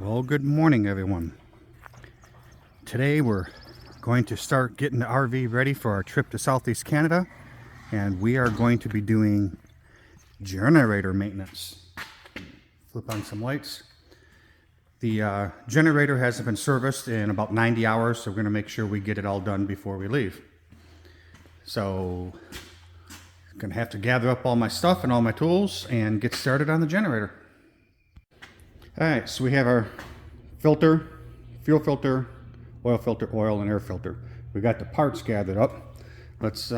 Well, good morning, everyone. Today we're going to start getting the RV ready for our trip to Southeast Canada, and we are going to be doing generator maintenance. Flip on some lights. The generator hasn't been serviced in about 90 hours, so we're going to make sure we get it all done before we leave. So I'm going to have to gather up all my stuff and all my tools and get started on the generator. Alright, so we have our filter, fuel filter, oil, and air filter. We got the parts gathered up. Let's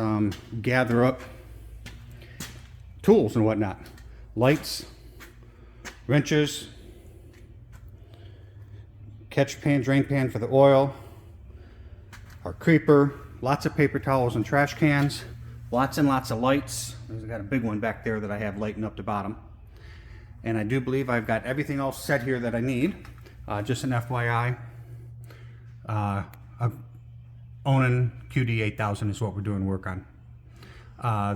gather up tools and whatnot. Lights, wrenches, catch pan, drain pan for the oil, our creeper, lots of paper towels and trash cans, lots and lots of lights. I've got a big one back there that I have lighting up the bottom. And I do believe I've got everything else set here that I need. Just an FYI, a Onan QD 8000 is what we're doing work on.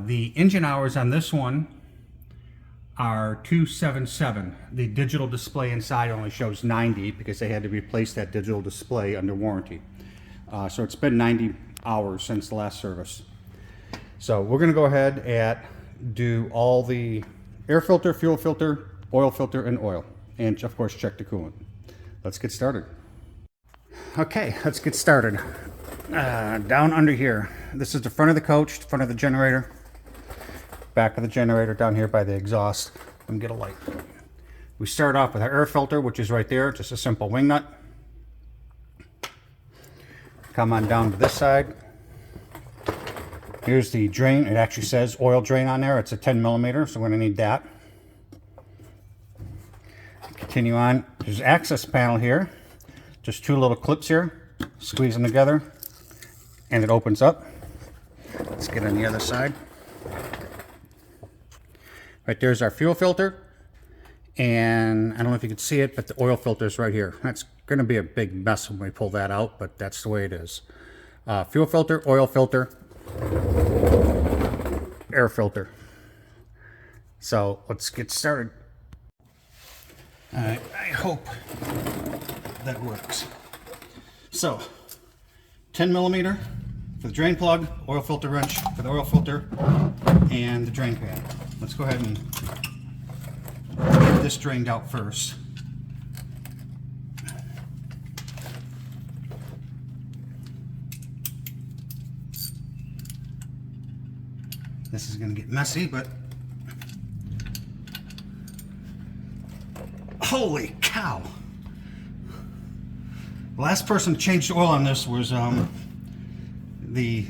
The engine hours on this one are 277. The digital display inside only shows 90 because they had to replace that digital display under warranty. So it's been 90 hours since the last service. So we're going to go ahead and do all the air filter, fuel filter, oil filter, and oil, and of course check the coolant. Let's get started. Okay, let's get started. Down under here, this is the front of the coach, the front of the generator, back of the generator down here by the exhaust. Let me get a light. We start off with our air filter, which is right there, just a simple wing nut. Come on down to this side. Here's the drain. It actually says oil drain on there. It's a 10 millimeter, so we're going to need that. Continue on. There's an access panel here. Just two little clips here. Squeeze them together, and it opens up. Let's get on the other side. Right there's our fuel filter, and I don't know if you can see it, but the oil filter is right here. That's going to be a big mess when we pull that out, but that's the way it is. Fuel filter, oil filter, air filter. So let's get started. I hope that works. So 10 millimeter for the drain plug, oil filter wrench for the oil filter, and the drain pan. Let's go ahead and get this drained out first. This is going to get messy, but holy cow! The last person to change the oil on this was the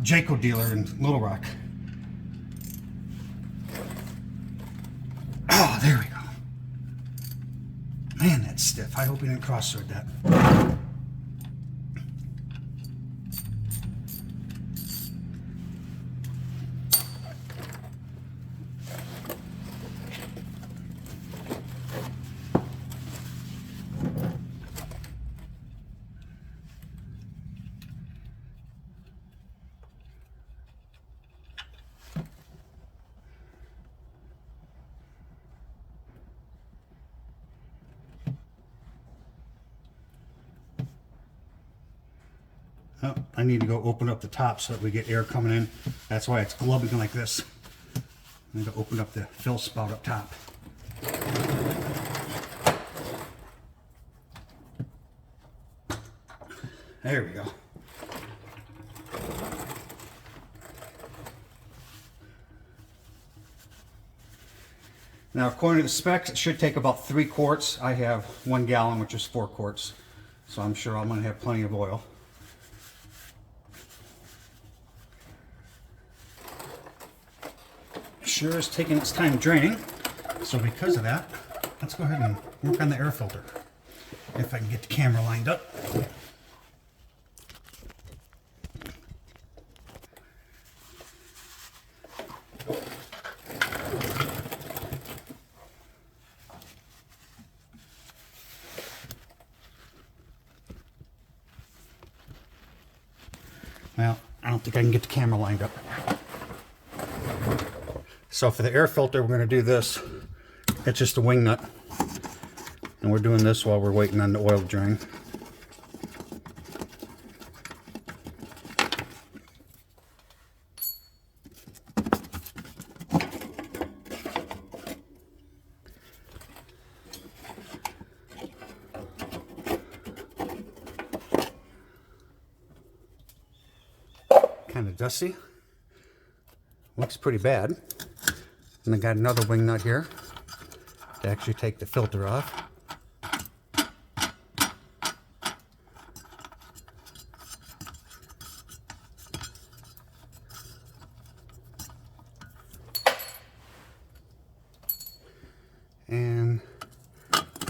Jayco dealer in Little Rock. Oh, there we go. Man, that's stiff. I hope he didn't cross-thread that. Oh, I need to go open up the top so that we get air coming in. That's why it's glubbing like this. I need to open up the fill spout up top. There we go. Now, according to the specs, it should take about 3 quarts. I have 1 gallon, which is 4 quarts. So I'm sure I'm going to have plenty of oil. Sure is taking its time draining. So because of that, let's go ahead and work on the air filter. If I can get the camera lined up. Well, I don't think I can get the camera lined up. So for the air filter, we're going to do this. It's just a wing nut. And we're doing this while we're waiting on the oil to drain. Kind of dusty. Looks pretty bad. And I got another wing nut here to actually take the filter off. And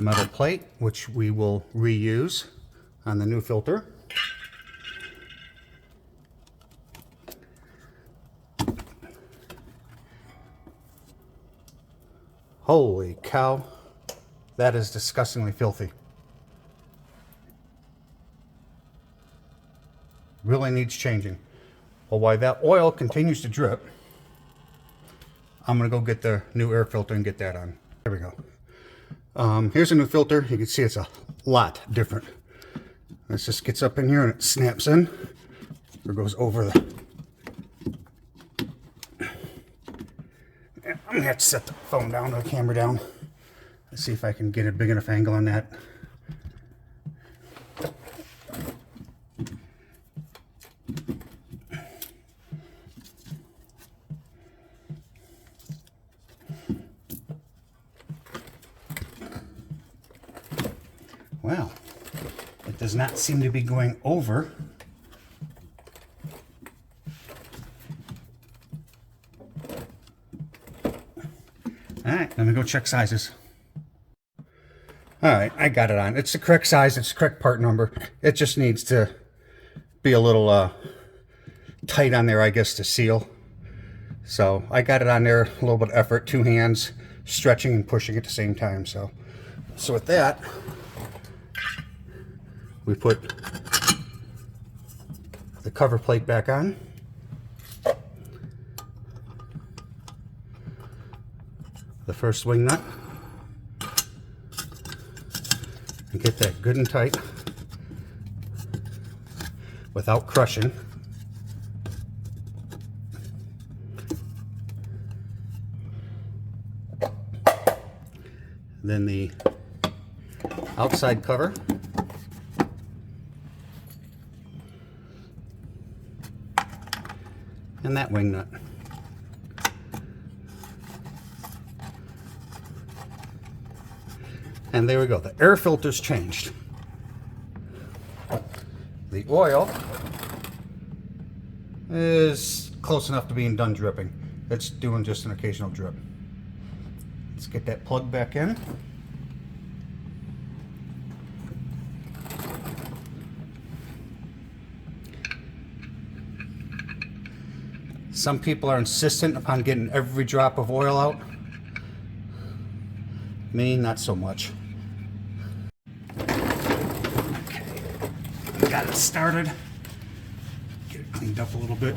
metal plate, which we will reuse on the new filter. Holy cow, that is disgustingly filthy. Really needs changing. Well, while that oil continues to drip, I'm gonna go get the new air filter and get that on. There we go. Here's a new filter. You can see it's a lot different. This just gets up in here and it snaps in, or goes over the... I'm gonna have to set the phone down, or the camera down. Let's see if I can get a big enough angle on that. Well, it does not seem to be going over. All right, let me go check sizes. All right, I got it on. It's the correct size, it's the correct part number. It just needs to be a little tight on there, I guess, to seal. So I got it on there, a little bit of effort, 2 hands, stretching and pushing at the same time. So with that, we put the cover plate back on. The first wing nut. And get that good and tight without crushing. Then the outside cover. And that wing nut. And there we go. The air filter's changed. The oil is close enough to being done dripping. It's doing just an occasional drip. Let's get that plug back in. Some people are insistent upon getting every drop of oil out. Me, not so much. Okay, got it started. Get it cleaned up a little bit.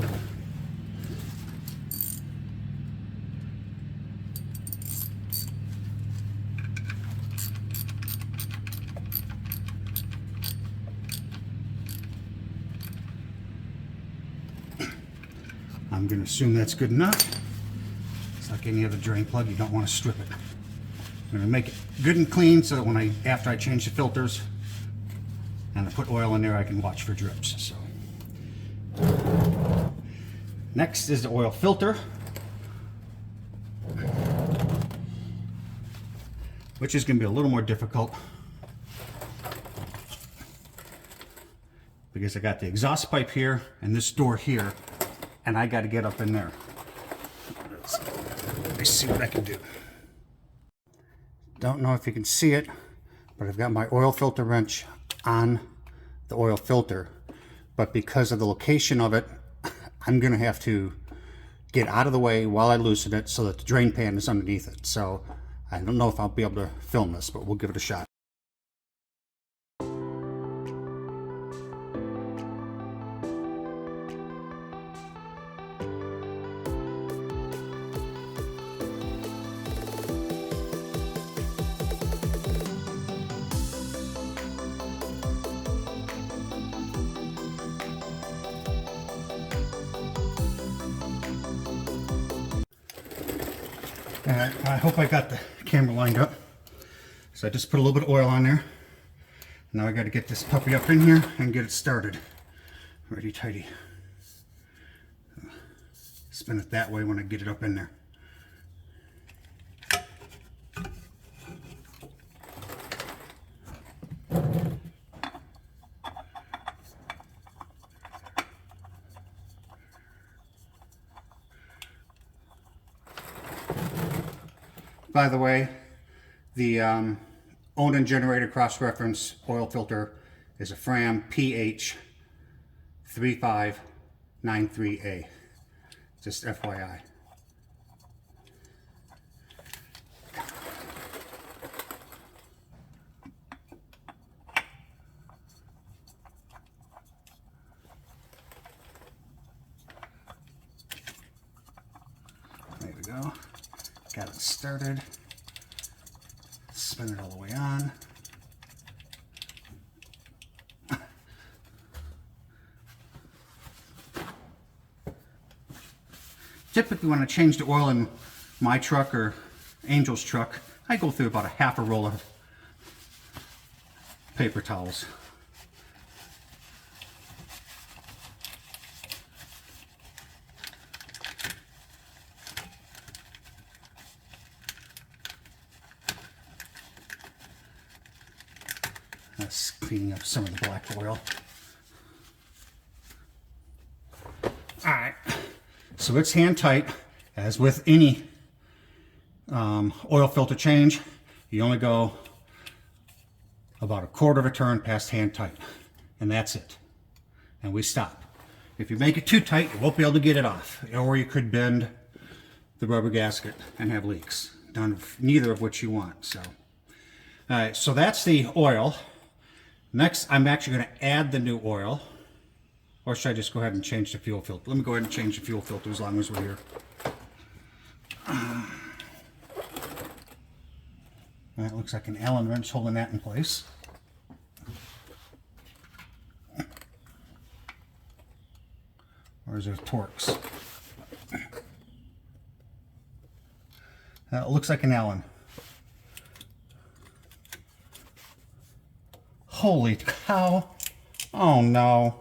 I'm going to assume that's good enough. It's like any other drain plug, you don't want to strip it. I'm going to make it good and clean so that after I change the filters and I put oil in there, I can watch for drips. So next is the oil filter, which is going to be a little more difficult because I got the exhaust pipe here and this door here, and I got to get up in there. Let me see what I can do. Don't know if you can see it, but I've got my oil filter wrench on the oil filter, but because of the location of it, I'm going to have to get out of the way while I loosen it so that the drain pan is underneath it. So I don't know if I'll be able to film this, but we'll give it a shot. I hope I got the camera lined up. So I just put a little bit of oil on there. Now I got to get this puppy up in here and get it started. Righty tighty. Spin it that way when I get it up in there. By the way, the Onan generator cross-reference oil filter is a Fram PH3593A. Just FYI. There we go. Got it started. Spin it all the way on. Typically when I change the oil in my truck or Angel's truck, I go through about a half a roll of paper towels. That's cleaning up some of the black oil. Alright, so it's hand tight. As with any oil filter change, you only go about a quarter of a turn past hand tight, and that's it. And we stop. If you make it too tight, you won't be able to get it off, or you could bend the rubber gasket and have leaks. Neither of which you want. So, all right, so that's the oil. Next, I'm actually going to add the new oil. Or should I just go ahead and change the fuel filter? Let me go ahead and change the fuel filter as long as we're here. That looks like an Allen wrench holding that in place. Or is it Torx? It looks like an Allen. Holy cow. Oh no.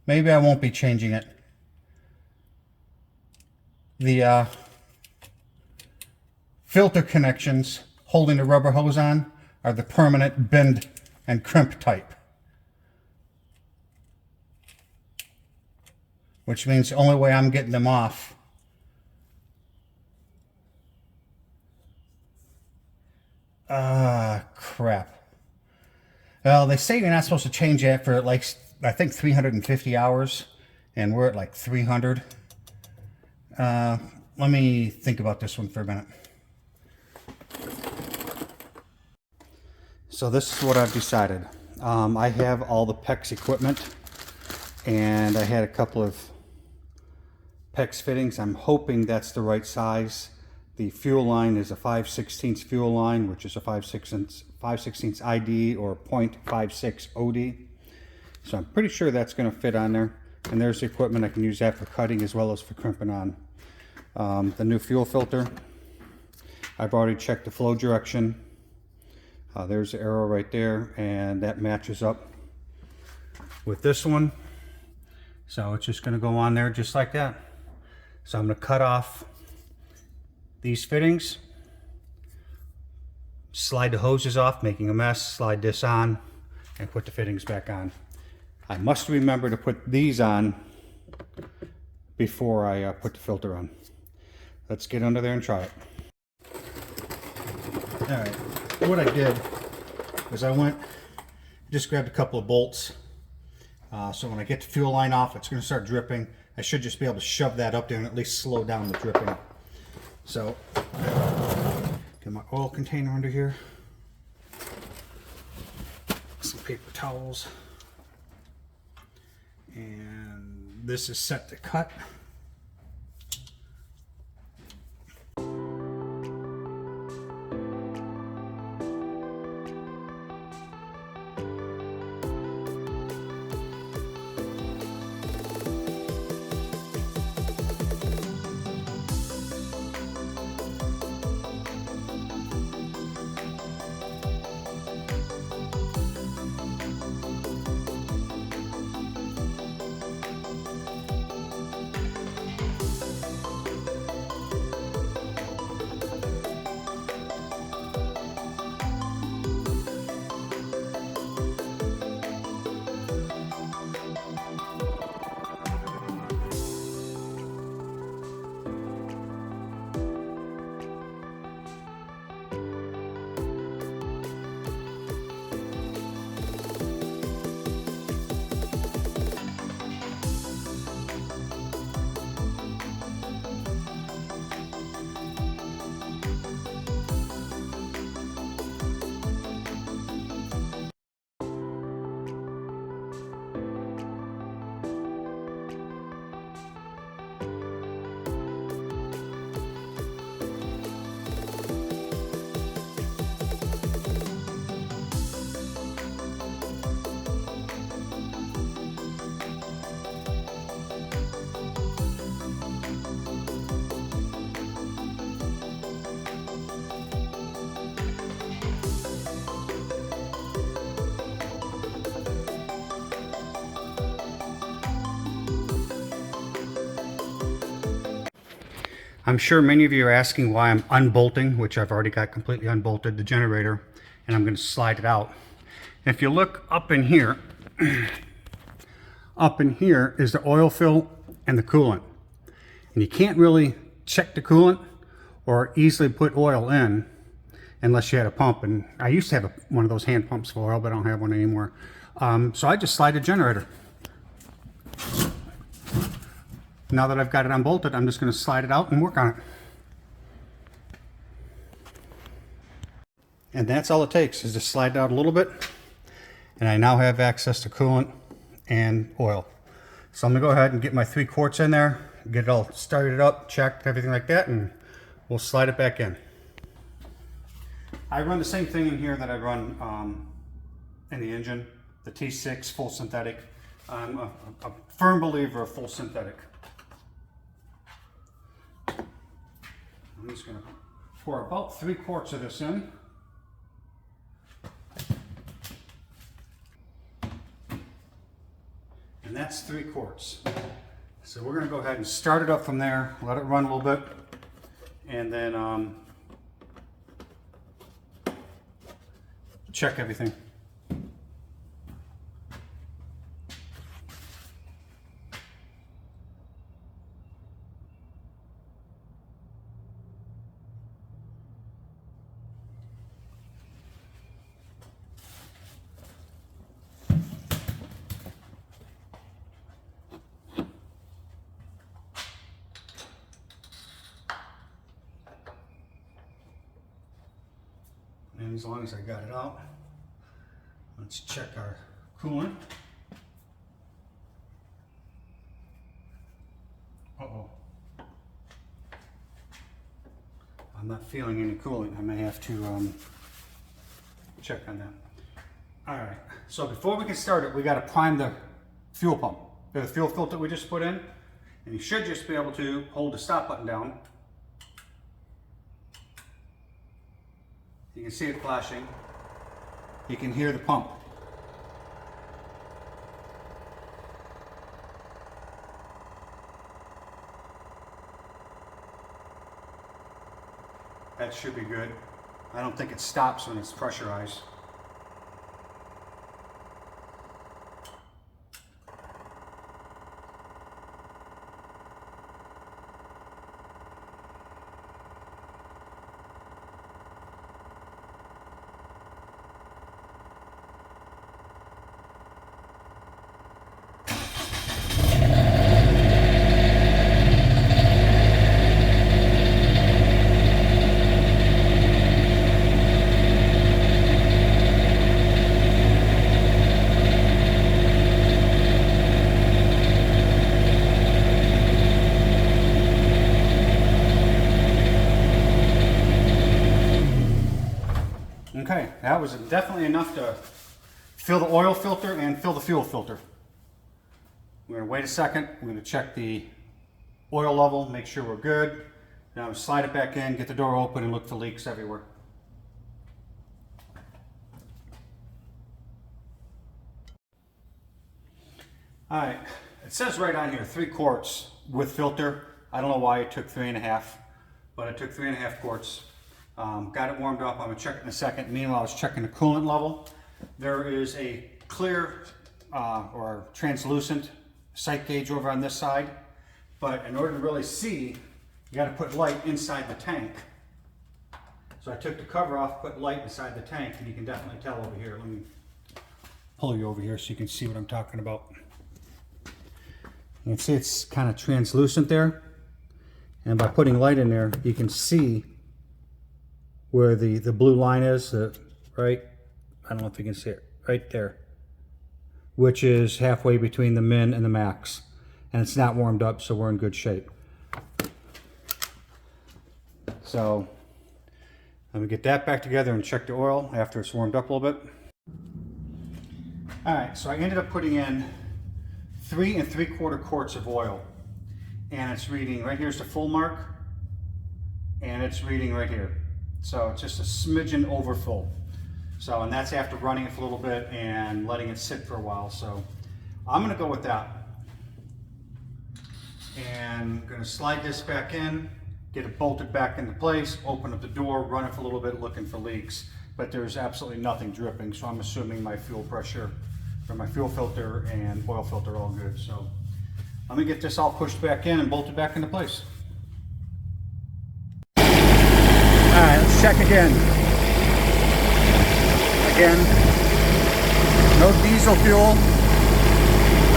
Maybe I won't be changing it. The filter connections holding the rubber hose on are the permanent bend and crimp type. Which means the only way I'm getting them off crap. Well, they say you're not supposed to change that for like, I think 350 hours, and we're at like 300. Let me think about this one for a minute. So this is what I've decided. I have all the PEX equipment, and I had a couple of PEX fittings. I'm hoping that's the right size. The fuel line is a 5/16 fuel line, which is a 5/16 ID or 0.56 OD. So I'm pretty sure that's going to fit on there. And there's the equipment. I can use that for cutting as well as for crimping on. The new fuel filter. I've already checked the flow direction. There's the arrow right there, and that matches up with this one. So it's just going to go on there just like that. So I'm going to cut off these fittings, slide the hoses off, making a mess, slide this on, and put the fittings back on. I must remember to put these on before I put the filter on. Let's get under there and try it. All right, what I did was I just grabbed a couple of bolts. So when I get the fuel line off, it's going to start dripping. I should just be able to shove that up there and at least slow down the dripping. So, get my oil container under here. Some paper towels. And this is set to cut. I'm sure many of you are asking why I'm unbolting, which I've already got completely unbolted, the generator, and I'm going to slide it out. And if you look up in here, up in here is the oil fill and the coolant. And you can't really check the coolant or easily put oil in unless you had a pump. And I used to have one of those hand pumps for oil, but I don't have one anymore. So I just slide the generator. Now that I've got it unbolted, I'm just going to slide it out and work on it. And that's all it takes, is to slide it out a little bit. And I now have access to coolant and oil. So I'm going to go ahead and get my 3 quarts in there, get it all started up, checked, everything like that, and we'll slide it back in. I run the same thing in here that I run in the engine, the T6 full synthetic. I'm a firm believer of full synthetic. I'm just going to pour about 3 quarts of this in. And that's 3 quarts. So we're going to go ahead and start it up from there, let it run a little bit, and then check everything. And as long as I got it out, let's check our coolant. Uh-oh. I'm not feeling any coolant. I may have to check on that. All right, so before we can start it, we got to prime the fuel pump. The fuel filter we just put in, and you should just be able to hold the stop button down. You can see it flashing. You can hear the pump. That should be good. I don't think it stops when it's pressurized. Okay, that was definitely enough to fill the oil filter and fill the fuel filter. We're going to wait a second. We're going to check the oil level, make sure we're good. Now slide it back in, get the door open, and look for leaks everywhere. All right, it says right on here 3 quarts with filter. I don't know why it took 3.5, but it took 3.5 quarts. Got it warmed up. I'm going to check it in a second. Meanwhile, I was checking the coolant level. There is a clear or translucent sight gauge over on this side, but in order to really see, you got to put light inside the tank. So I took the cover off, put light inside the tank, and you can definitely tell over here. Let me pull you over here so you can see what I'm talking about. You can see it's kind of translucent there, and by putting light in there, you can see where the blue line is, right? I don't know if you can see it, right there, which is halfway between the min and the max. And it's not warmed up, so we're in good shape. So let me get that back together and check the oil after it's warmed up a little bit. All right, so I ended up putting in 3 3/4 quarts of oil. And it's reading, right here's the full mark, and it's reading right here. So it's just a smidgen over full. So, and that's after running it for a little bit and letting it sit for a while. So I'm gonna go with that. And I'm gonna slide this back in get it bolted back into place, open up the door, run it for a little bit looking for leaks, but there's absolutely nothing dripping, so I'm assuming my fuel pressure or my fuel filter and oil filter are all good. So let me get this all pushed back in and bolted back into place. All right, let's check again. Again, no diesel fuel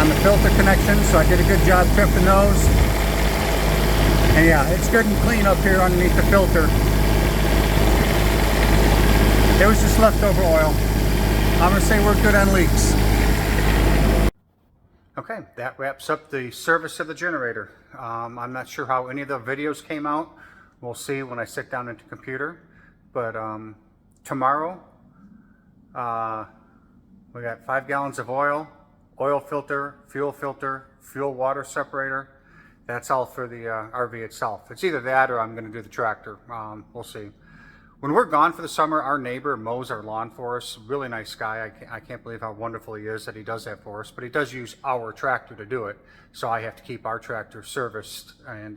on the filter connection, so I did a good job tripping those. And yeah, it's good and clean up here underneath the filter. It was just leftover oil. I'm gonna say we're good on leaks. Okay, that wraps up the service of the generator. I'm not sure how any of the videos came out. We'll see when I sit down at the computer. But tomorrow, we got 5 gallons of oil, oil filter, fuel water separator. That's all for the RV itself. It's either that or I'm going to do the tractor. We'll see. When we're gone for the summer, our neighbor mows our lawn for us. Really nice guy. I can't believe how wonderful he is that he does that for us. But he does use our tractor to do it. So I have to keep our tractor serviced and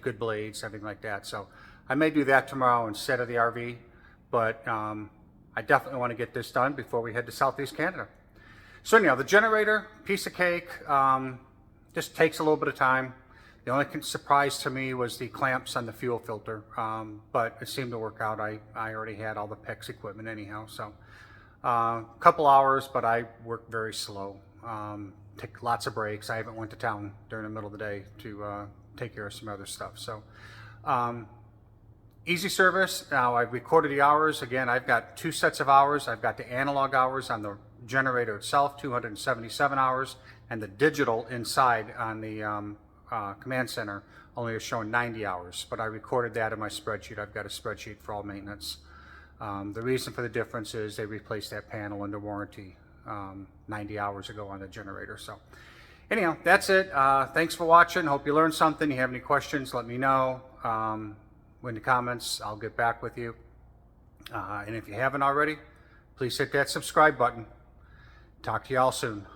good blades, everything like that. So I may do that tomorrow instead of the RV. But I definitely want to get this done before we head to Southeast Canada. So anyhow, the generator, piece of cake. Just takes a little bit of time. The only surprise to me was the clamps on the fuel filter, but it seemed to work out. I already had all the PEX equipment anyhow, so a couple hours, but I worked very slow. Take lots of breaks. I haven't went to town during the middle of the day to take care of some other stuff. So easy service. Now I've recorded the hours. Again, I've got 2 sets of hours. I've got the analog hours on the generator itself, 277 hours, and the digital inside on the command center only is showing 90 hours, but I recorded that in my spreadsheet. I've got a spreadsheet for all maintenance. The reason for the difference is they replaced that panel under warranty 90 hours ago on the generator. So anyhow, that's it. Thanks for watching. Hope you learned something. If you have any questions, let me know in the comments. I'll get back with you. And if you haven't already, please hit that subscribe button. Talk to you all soon.